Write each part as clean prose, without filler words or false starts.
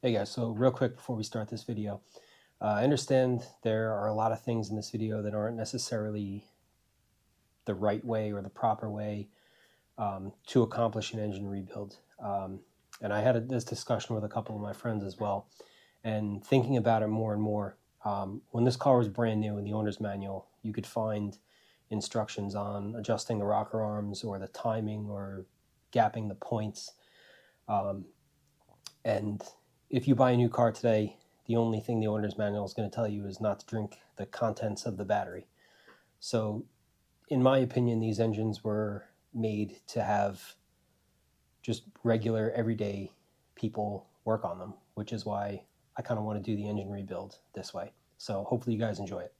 Hey guys, so real quick before we start this video, I understand there are a lot of things in this video that aren't necessarily the right way or the proper way to accomplish an engine rebuild. And I had this discussion with a couple of my friends as well, and thinking about it more and more. When this car was brand new in the owner's manual, you could find instructions on adjusting the rocker arms or the timing or gapping the points. And if you buy a new car today, the only thing the owner's manual is going to tell you is not to drink the contents of the battery. So, in my opinion, these engines were made to have just regular, everyday people work on them, which is why I kind of want to do the engine rebuild this way. So, hopefully, you guys enjoy it.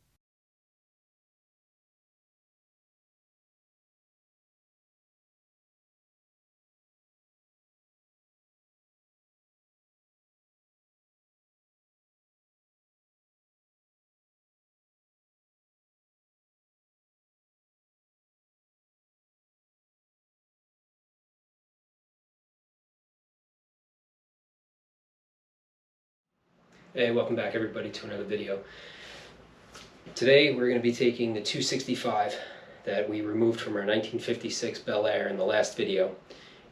Hey, welcome back everybody to another video. Today we're going to be taking the 265 that we removed from our 1956 Bel Air in the last video,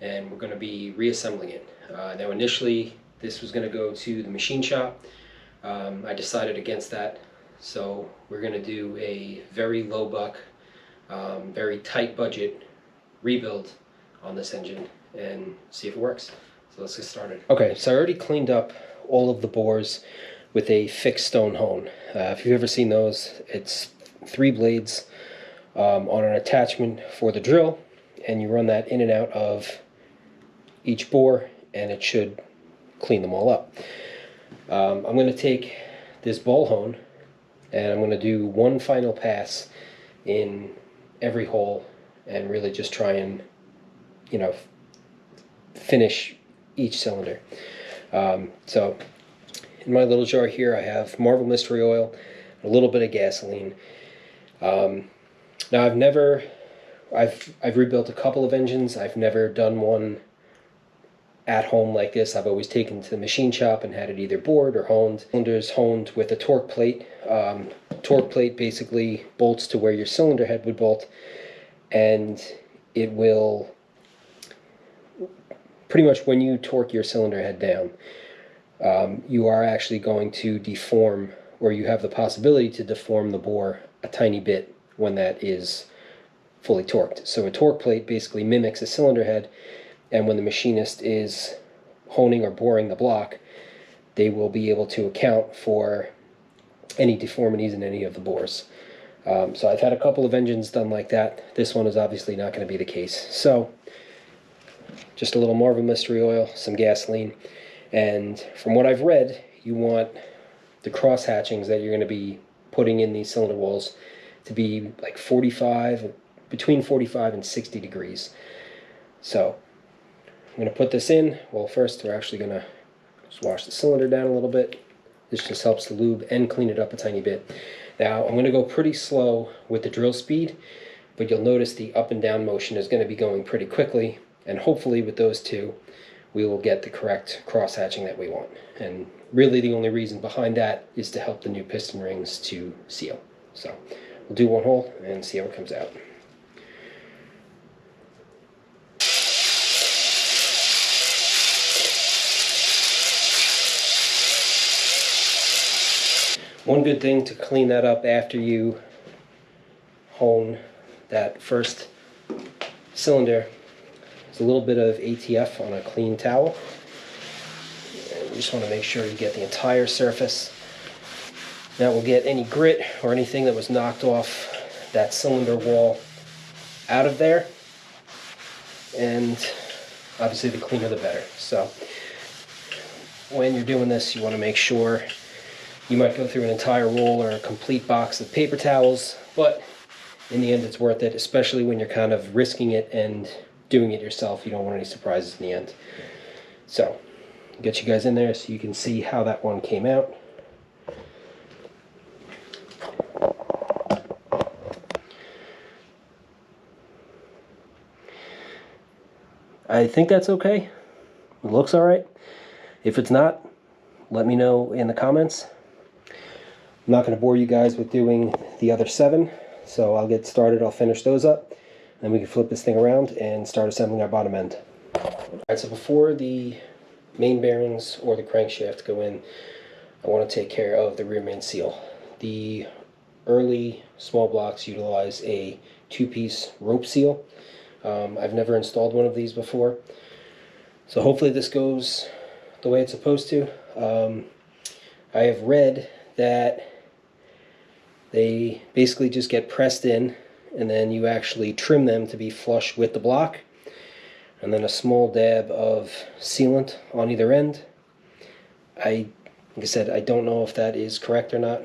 and we're going to be reassembling it. Now initially this was going to go to the machine shop. I decided against that, so we're going to do a very low buck, very tight budget rebuild on this engine and see if it works. So let's get started. Okay, so I already cleaned up all of the bores with a fixed stone hone. If you've ever seen those, it's 3 blades on an attachment for the drill, and you run that in and out of each bore, and it should clean them all up. I'm going to take this ball hone, and I'm going to do one final pass in every hole, and really just try and, finish each cylinder. So in my little jar here I have Marvel Mystery Oil, a little bit of gasoline. Now I've rebuilt a couple of engines. I've never done one at home like this. I've always taken it to the machine shop and had it either bored or honed. Cylinders honed with a torque plate. Torque plate basically bolts to where your cylinder head would bolt, and it will pretty much, when you torque your cylinder head down, you are actually going to deform, or you have the possibility to deform the bore a tiny bit when that is fully torqued. So a torque plate basically mimics a cylinder head, and when the machinist is honing or boring the block, they will be able to account for any deformities in any of the bores. So I've had a couple of engines done like that. This one is obviously not going to be the case. So just a little Marvel Mystery Oil, some gasoline, and from what I've read, you want the cross hatchings that you're going to be putting in these cylinder walls to be like between 45 and 60 degrees. So I'm going to put this in. Well, first we're actually going to just wash the cylinder down a little bit. This just helps to lube and clean it up a tiny bit. Now I'm going to go pretty slow with the drill speed, but you'll notice the up and down motion is going to be going pretty quickly, and hopefully with those two we will get the correct cross hatching that we want. And really the only reason behind that is to help the new piston rings to seal. So we'll do one hole and see how it comes out. One good thing to clean that up after you hone that first cylinder is a little bit of ATF on a clean towel. And you just want to make sure you get the entire surface. That will get any grit or anything that was knocked off that cylinder wall out of there, and obviously the cleaner the better. So when you're doing this, you want to make sure, you might go through an entire roll or a complete box of paper towels, but in the end it's worth it, especially when you're kind of risking it and doing it yourself. You don't want any surprises in the end. So I'll get you guys in there so you can see how that one came out. I think that's okay. It looks all right. If it's not, let me know in the comments. I'm not going to bore you guys with doing the other 7, so I'll get started. I'll finish those up, then we can flip this thing around and start assembling our bottom end. Alright, so before the main bearings or the crankshaft go in, I want to take care of the rear main seal. The early small blocks utilize a 2-piece rope seal. I've never installed one of these before, so hopefully this goes the way it's supposed to. I have read that they basically just get pressed in, and then you actually trim them to be flush with the block, and then a small dab of sealant on either end. Like I said, I don't know if that is correct or not,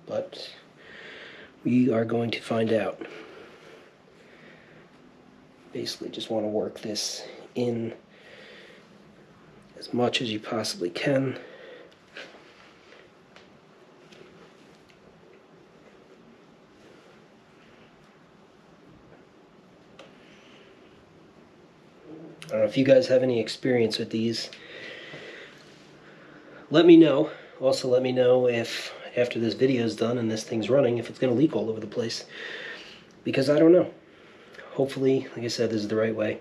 but we are going to find out. Basically just want to work this in as much as you possibly can. I don't know if you guys have any experience with these. Let me know. Also let me know if after this video is done and this thing's running, if it's going to leak all over the place. Because I don't know. Hopefully, like I said, this is the right way.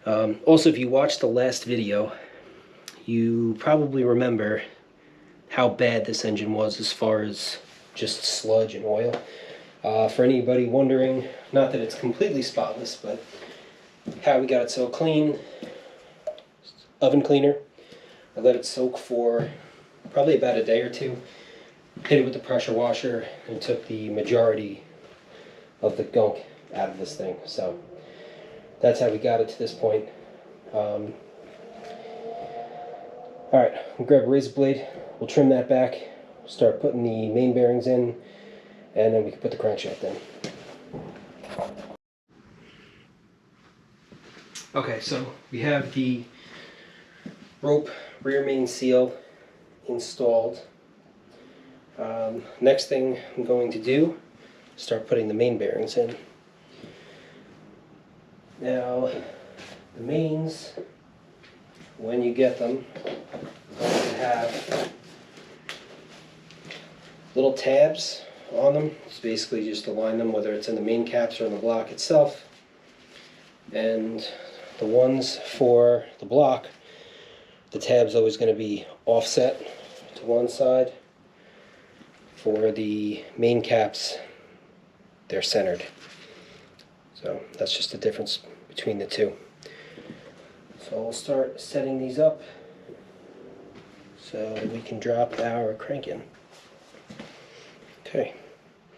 Also, if you watched the last video, you probably remember how bad this engine was as far as just sludge and oil. For anybody wondering, not that it's completely spotless, but how we got it so clean, oven cleaner. I let it soak for probably about a day or two, hit it with the pressure washer, and took the majority of the gunk out of this thing. So that's how we got it to this point. Alright, we'll grab a razor blade, we'll trim that back, start putting the main bearings in, and then we can put the crankshaft in. Okay, so we have the rope rear main seal installed. Next thing I'm going to do is start putting the main bearings in. Now, the mains, when you get them, are going to have little tabs on them. It's basically just align them, whether it's in the main caps or in the block itself. And the ones for the block, the tab's always going to be offset to one side. For the main caps, they're centered. So that's just the difference between the two. So we'll start setting these up so that we can drop our crank in. Okay.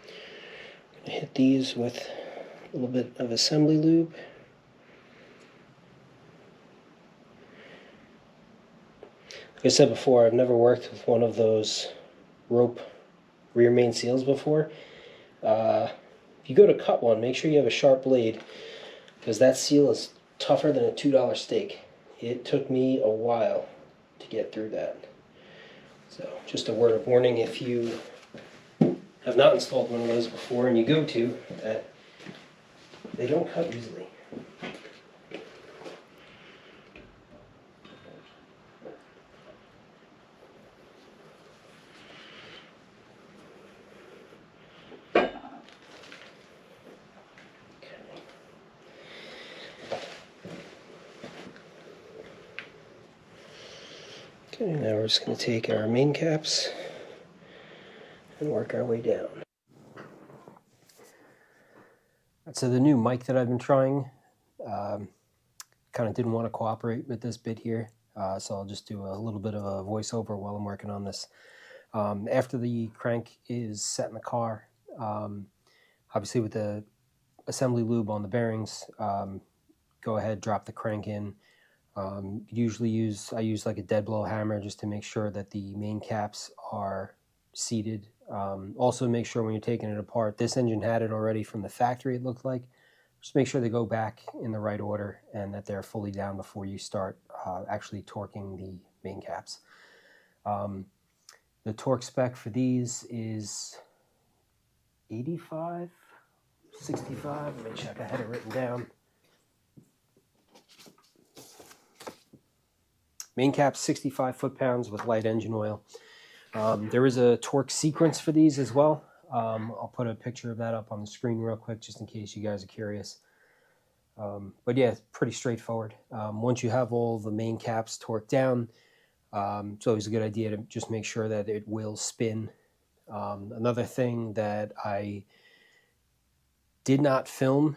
I'm going to hit these with a little bit of assembly lube. Like I said before, I've never worked with one of those rope rear main seals before. If you go to cut one, make sure you have a sharp blade, because that seal is tougher than a $2 steak. It took me a while to get through that. So just a word of warning, if you have not installed one of those before and you go to, that they don't cut easily. Okay, now we're just going to take our main caps and work our way down. So the new mic that I've been trying kind of didn't want to cooperate with this bit here, so I'll just do a little bit of a voiceover while I'm working on this. After the crank is set in the car, obviously with the assembly lube on the bearings, go ahead, drop the crank in. Usually I use like a dead blow hammer just to make sure that the main caps are seated. Also make sure when you're taking it apart, this engine had it already from the factory, it looked like. Just make sure they go back in the right order and that they're fully down before you start actually torquing the main caps. The torque spec for these is 85, 65, let me check, I had it written down. Main cap's 65 foot-pounds with light engine oil. There is a torque sequence for these as well. I'll put a picture of that up on the screen real quick just in case you guys are curious. But yeah, it's pretty straightforward. Once you have all the main caps torqued down, it's always a good idea to just make sure that it will spin. Another thing that I did not film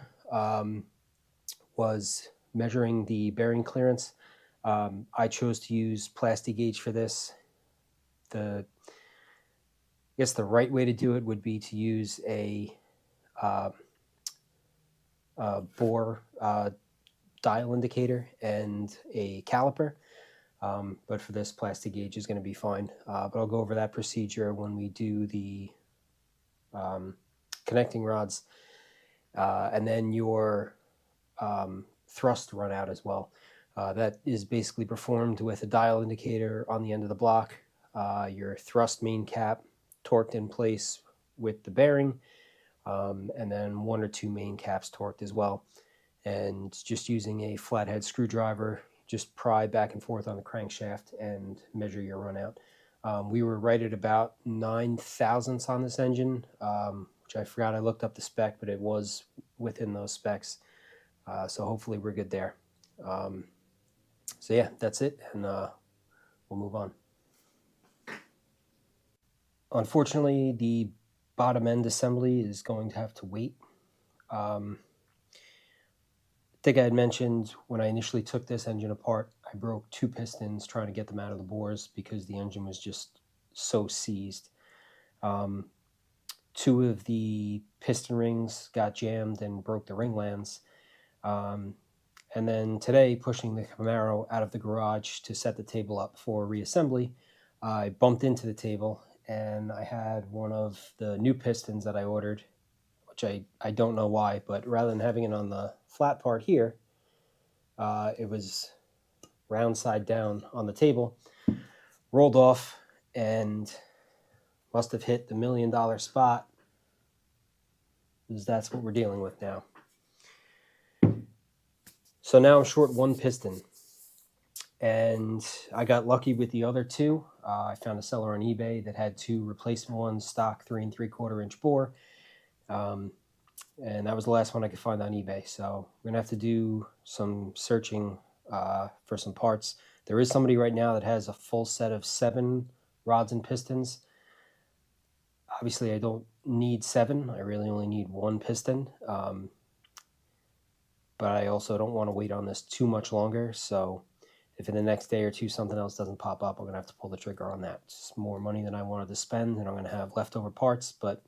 was measuring the bearing clearance. I chose to use plastic gauge for this. I guess the right way to do it would be to use a bore dial indicator and a caliper. But for this, plastic gauge is going to be fine. But I'll go over that procedure when we do the connecting rods. And then your thrust run out as well. That is basically performed with a dial indicator on the end of the block, your thrust main cap torqued in place with the bearing, and then 1 or 2 main caps torqued as well. And just using a flathead screwdriver, just pry back and forth on the crankshaft and measure your run out. We were right at about 9 thousandths on this engine, which I forgot I looked up the spec, but it was within those specs. So hopefully we're good there. So yeah, that's it, and we'll move on. Unfortunately, the bottom end assembly is going to have to wait. I think I had mentioned when I initially took this engine apart, I broke 2 pistons trying to get them out of the bores because the engine was just so seized. 2 of the piston rings got jammed and broke the ring lands. And then today, pushing the Camaro out of the garage to set the table up for reassembly, I bumped into the table and I had one of the new pistons that I ordered, which I don't know why, but rather than having it on the flat part here, it was round side down on the table, rolled off, and must have hit the $1 million spot, because that's what we're dealing with now. So now I'm short 1 piston, and I got lucky with the other 2. I found a seller on eBay that had 2 replacement ones, stock 3 3/4 inch bore, and that was the last one I could find on eBay. So we're gonna have to do some searching for some parts. There is somebody right now that has a full set of 7 rods and pistons. Obviously, I don't need 7. I really only need 1 piston. But I also don't want to wait on this too much longer. So if in the next day or 2 something else doesn't pop up, I'm going to have to pull the trigger on that. It's more money than I wanted to spend, and I'm going to have leftover parts, but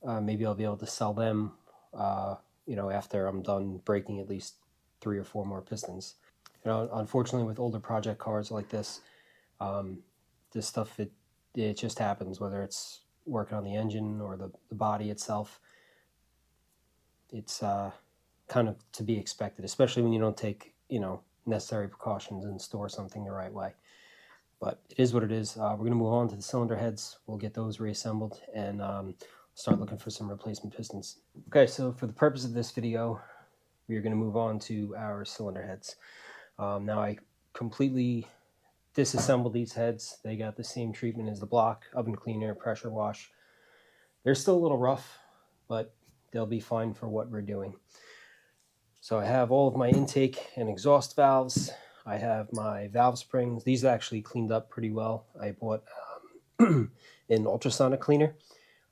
maybe I'll be able to sell them after I'm done breaking at least 3 or 4 more pistons. Unfortunately, with older project cars like this, this stuff, it just happens, whether it's working on the engine or the body itself. It's kind of to be expected, especially when you don't take, necessary precautions and store something the right way. But it is what it is. We're going to move on to the cylinder heads. We'll get those reassembled and start looking for some replacement pistons. Okay, so for the purpose of this video, we are going to move on to our cylinder heads. Now I completely disassembled these heads. They got the same treatment as the block, oven cleaner, pressure wash. They're still a little rough, but they'll be fine for what we're doing. So I have all of my intake and exhaust valves. I have my valve springs. These actually cleaned up pretty well. I bought an ultrasonic cleaner.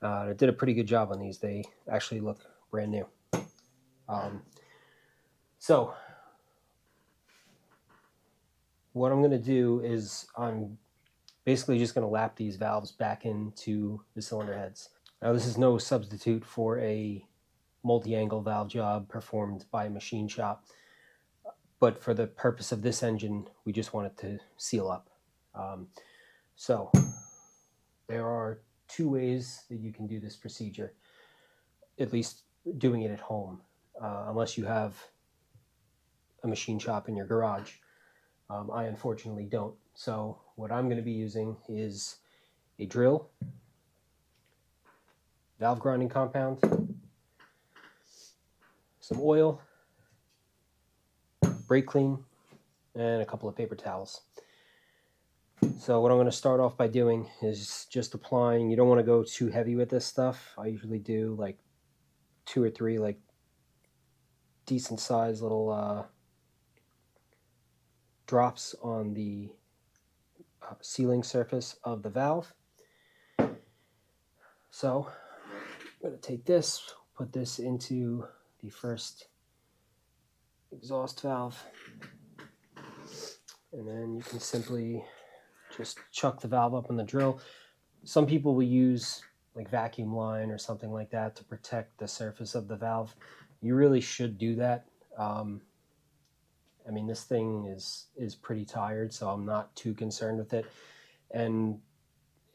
I did a pretty good job on these. They actually look brand new. So what I'm going to do is I'm basically just going to lap these valves back into the cylinder heads. Now this is no substitute for a multi-angle valve job performed by a machine shop, but for the purpose of this engine, we just want it to seal up. So there are 2 ways that you can do this procedure, at least doing it at home, unless you have a machine shop in your garage. I unfortunately don't. So what I'm going to be using is a drill, valve grinding compound, some oil, brake clean, and a couple of paper towels. So what I'm going to start off by doing is just applying. You don't want to go too heavy with this stuff. I usually do like 2 or 3 like decent sized little drops on the sealing surface of the valve. So I'm going to take this, put this into the first exhaust valve, and then you can simply just chuck the valve up in the drill. Some people will use like vacuum line or something like that to protect the surface of the valve. You really should do that. I mean, this thing is pretty tired, so I'm not too concerned with it. And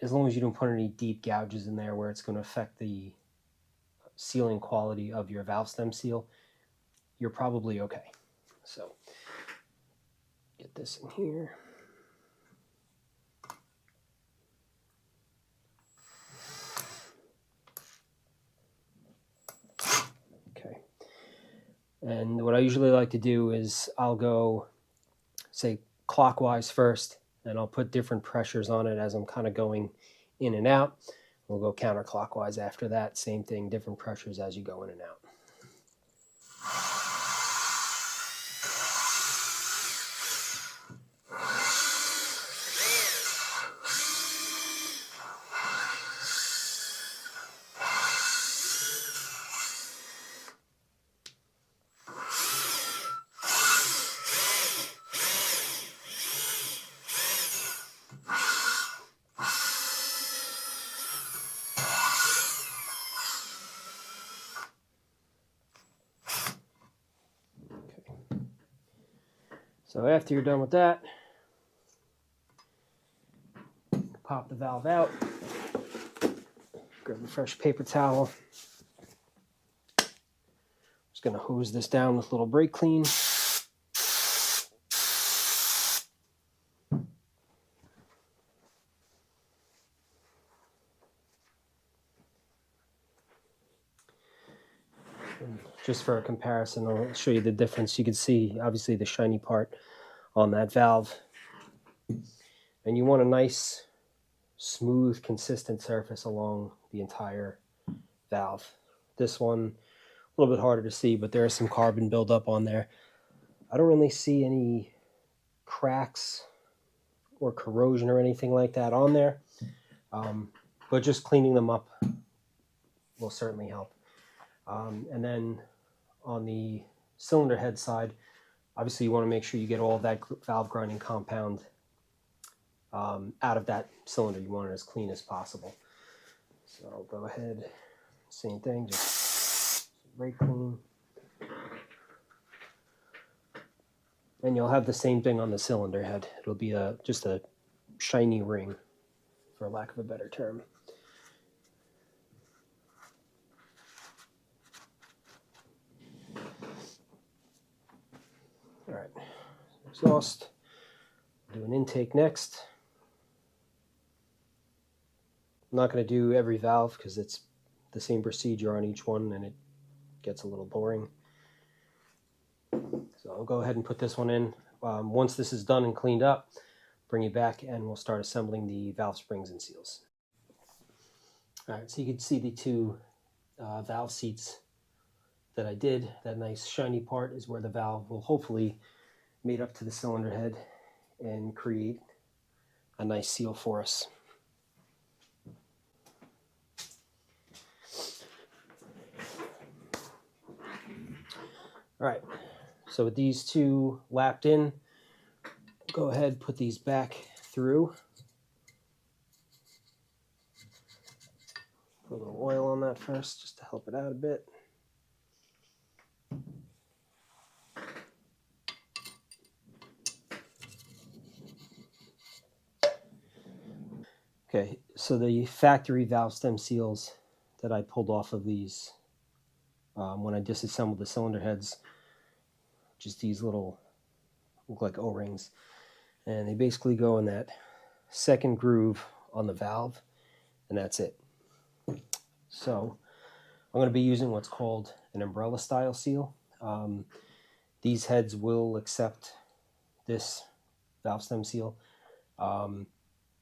as long as you don't put any deep gouges in there where it's going to affect the sealing quality of your valve stem seal, you're probably okay. So get this in here. Okay. And what I usually like to do is I'll go, say, clockwise first, and I'll put different pressures on it as I'm kind of going in and out. We'll go counterclockwise after that. Same thing, different pressures as you go in and out. So after you're done with that, pop the valve out, grab a fresh paper towel. Just going to hose this down with a little brake clean. And just for a comparison, I'll show you the difference. You can see obviously the shiny part on that valve. And you want a nice, smooth, consistent surface along the entire valve. This one, a little bit harder to see, but there is some carbon buildup on there. I don't really see any cracks or corrosion or anything like that on there, but just cleaning them up will certainly help. And then on the cylinder head side, obviously you want to make sure you get all of that valve grinding compound out of that cylinder. You want it as clean as possible. So I'll go ahead, same thing, just brake clean. And you'll have the same thing on the cylinder head. It'll be just a shiny ring, for lack of a better term. All right, exhaust. Do an intake next. I'm not going to do every valve because it's the same procedure on each one and it gets a little boring. So I'll go ahead and put this one in. Once this is done and cleaned up, bring it back and we'll start assembling the valve springs and seals. All right, so you can see the 2 valve seats that I did. That nice shiny part is where the valve will hopefully mate up to the cylinder head and create a nice seal for us. All right, so with these 2 lapped in, go ahead, put these back through. Put a little oil on that first just to help it out a bit. Okay, so the factory valve stem seals that I pulled off of these when I disassembled the cylinder heads, just these little, look like O-rings, and they basically go in that second groove on the valve, and that's it. So I'm going to be using what's called an umbrella style seal. These heads will accept this valve stem seal.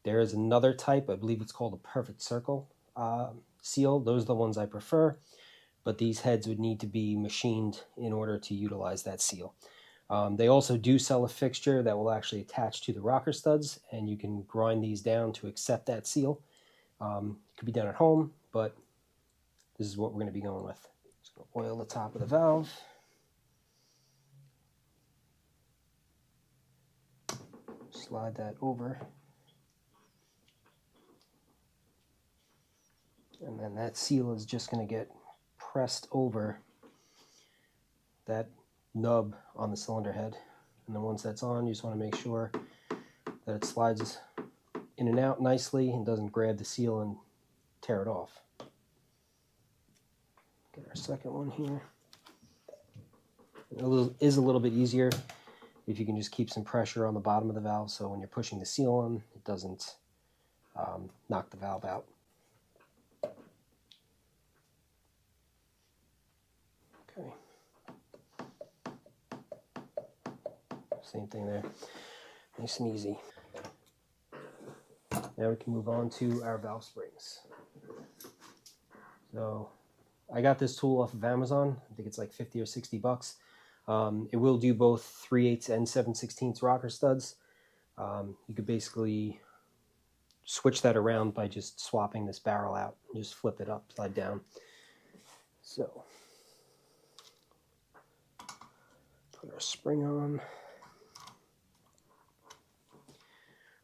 There is another type, I believe it's called a perfect circle seal. Those are the ones I prefer, but these heads would need to be machined in order to utilize that seal. They also do sell a fixture that will actually attach to the rocker studs, and you can grind these down to accept that seal. It could be done at home, but this is what we're going to be going with. Just going to oil the top of the valve. Slide that over. And then that seal is just going to get pressed over that nub on the cylinder head. And then once that's on, you just want to make sure that it slides in and out nicely and doesn't grab the seal and tear it off. Get our second one here. It is a little bit easier if you can just keep some pressure on the bottom of the valve, so when you're pushing the seal on, it doesn't knock the valve out. Okay. Same thing there. Nice and easy. Now we can move on to our valve springs. So I got this tool off of Amazon. I think it's like 50 or 60 bucks. It will do both 3/8 and 7/16 rocker studs. You could basically switch that around by just swapping this barrel out and just flip it upside down. So put our spring on.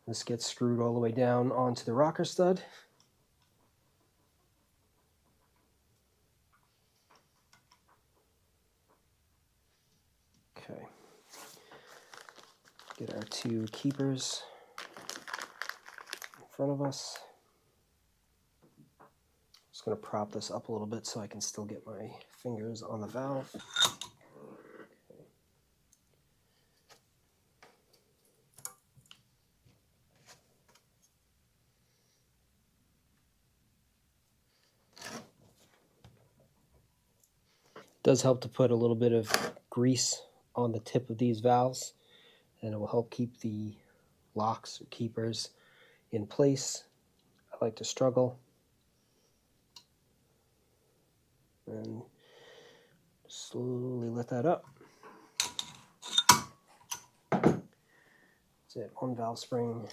This gets screwed all the way down onto the rocker stud. Okay. Get our two keepers in front of us. Just going to prop this up a little bit so I can still get my fingers on the valve. It does help to put a little bit of grease on the tip of these valves, and it will help keep the locks or keepers in place. I like to struggle and slowly let that up. That's it, one valve spring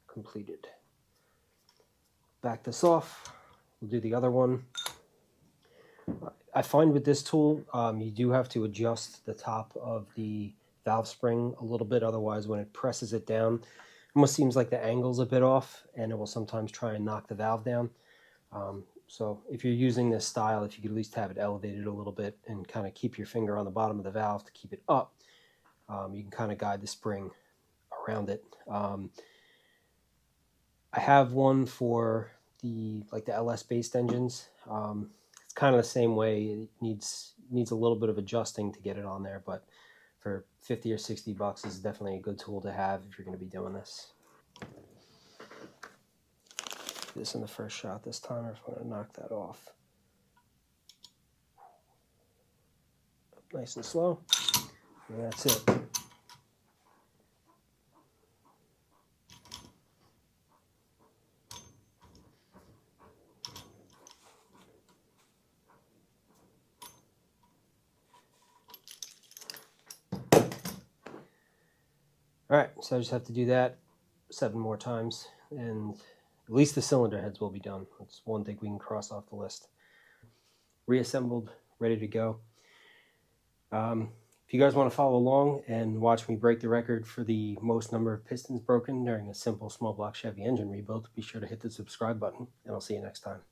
completed. Back this off, we'll do the other one. I find with this tool, you do have to adjust the top of the valve spring a little bit, otherwise when it presses it down, it almost seems like the angle's a bit off, and it will sometimes try and knock the valve down. So if you're using this style, if you could at least have it elevated a little bit and kind of keep your finger on the bottom of the valve to keep it up, you can kind of guide the spring around it. I have one for the LS based engines. It's kind of the same way. It needs a little bit of adjusting to get it on there, but for 50 or 60 bucks is definitely a good tool to have if you're going to be doing this. This in the first shot this time, or if I'm going to knock that off. Nice and slow, and that's it. Alright, so I just have to do that 7 more times, and at least the cylinder heads will be done. That's one thing we can cross off the list. Reassembled, ready to go. If you guys want to follow along and watch me break the record for the most number of pistons broken during a simple small block Chevy engine rebuild, be sure to hit the subscribe button, and I'll see you next time.